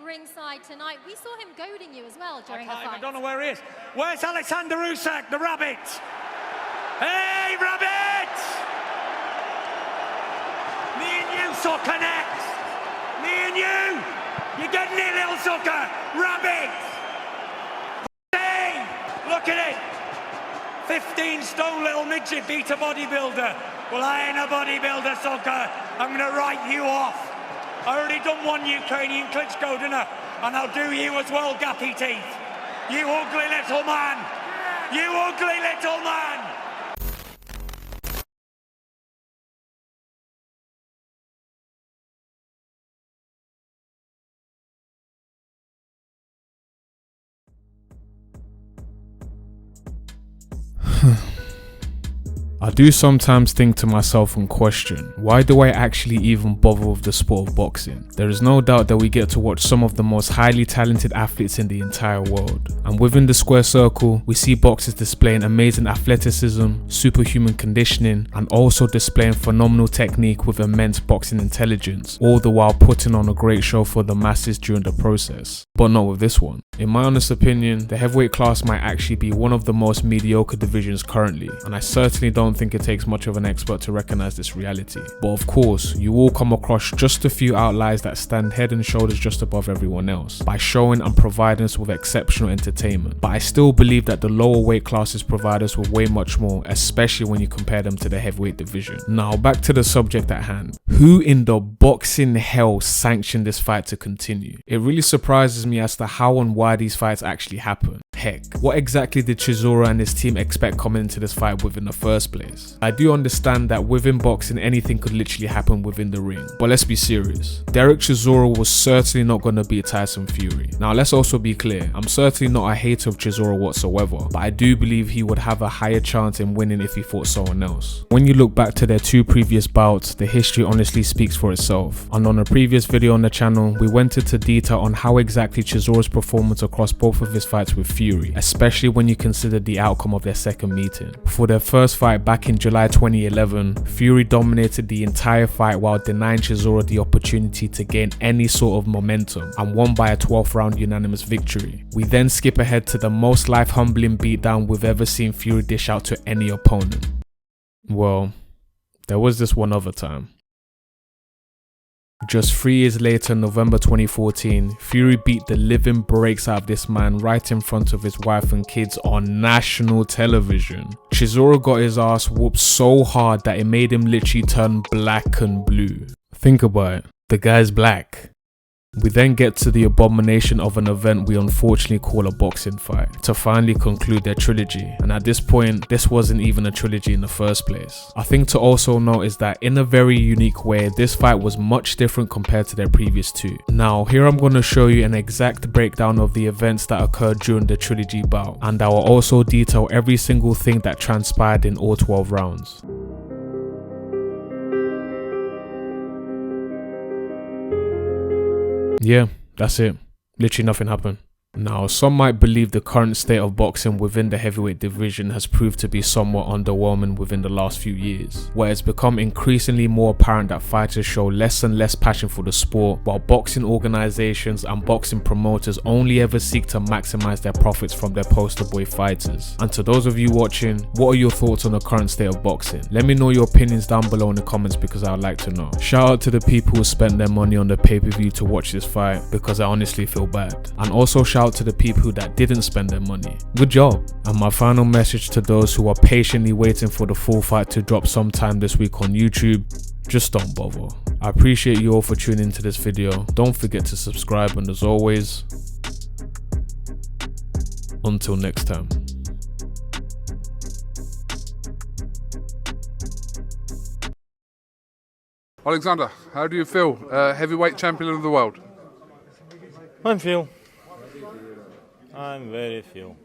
ringside tonight. We saw him goading you as well during the fight. I don't know where he is. Where's Alexander Usyk, the rabbit? Hey, rabbit! Me and you, sucker, next. Me and you. You're getting it, little sucker. Rabbit. Hey, look at it. 15-stone little midget beat a bodybuilder. Well, I ain't a bodybuilder, sucker. I'm going to write you off. I already done one Ukrainian Klitschko, didn't I? And I'll do you as well, gappy teeth. You ugly little man. You ugly little man. I do sometimes think to myself and question, why do I actually even bother with the sport of boxing? There is no doubt that we get to watch some of the most highly talented athletes in the entire world. And within the square circle, we see boxers displaying amazing athleticism, superhuman conditioning, and also displaying phenomenal technique with immense boxing intelligence, all the while putting on a great show for the masses during the process. But not with this one. In my honest opinion, the heavyweight class might actually be one of the most mediocre divisions currently, and I certainly don't think it takes much of an expert to recognize this reality. But of course, you will come across just a few outliers that stand head and shoulders just above everyone else by showing and providing us with exceptional entertainment. But I still believe that the lower weight classes provide us with way much more, especially when you compare them to the heavyweight division. Now back to the subject at hand. Who in the boxing hell sanctioned this fight to continue? It really surprises me as to how and why these fights actually happen. Heck, what exactly did Chisora and his team expect coming into this fight with in the first place? I do understand that within boxing anything could literally happen within the ring, but let's be serious. Dereck Chisora was certainly not going to beat Tyson Fury. Now let's also be clear, I'm certainly not a hater of Chisora whatsoever, but I do believe he would have a higher chance in winning if he fought someone else. When you look back to their two previous bouts, the history honestly speaks for itself, and on a previous video on the channel, we went into detail on how exactly Chisora's performance across both of his fights with Fury, especially when you consider the outcome of their second meeting. For their first fight back in July 2011, Fury dominated the entire fight while denying Chisora the opportunity to gain any sort of momentum and won by a 12th round unanimous victory. We then skip ahead to the most life-humbling beatdown we've ever seen Fury dish out to any opponent. Well, there was this one other time. Just 3 years later, November 2014, Fury beat the living breaks out of this man right in front of his wife and kids on national television. Chisora got his ass whooped so hard that it made him literally turn black and blue. Think about it, the guy's black. We then get to the abomination of an event we unfortunately call a boxing fight, to finally conclude their trilogy, and at this point, this wasn't even a trilogy in the first place. A thing to also note is that in a very unique way, this fight was much different compared to their previous two. Now, here I'm going to show you an exact breakdown of the events that occurred during the trilogy bout, and I will also detail every single thing that transpired in all 12 rounds. Yeah, that's it. Literally nothing happened. Now, some might believe the current state of boxing within the heavyweight division has proved to be somewhat underwhelming within the last few years, where it's become increasingly more apparent that fighters show less and less passion for the sport, while boxing organizations and boxing promoters only ever seek to maximize their profits from their poster boy fighters. And to those of you watching, what are your thoughts on the current state of boxing? Let me know your opinions down below in the comments because I would like to know. Shout out to the people who spent their money on the pay-per-view to watch this fight because I honestly feel bad. And also shout out to the people that didn't spend their money. Good job. And my final message to those who are patiently waiting for the full fight to drop sometime this week on YouTube, just don't bother. I appreciate you all for tuning into this video. Don't forget to subscribe, and as always, until next time. Alexander, how do you feel? Heavyweight champion of the world. I'm very feel.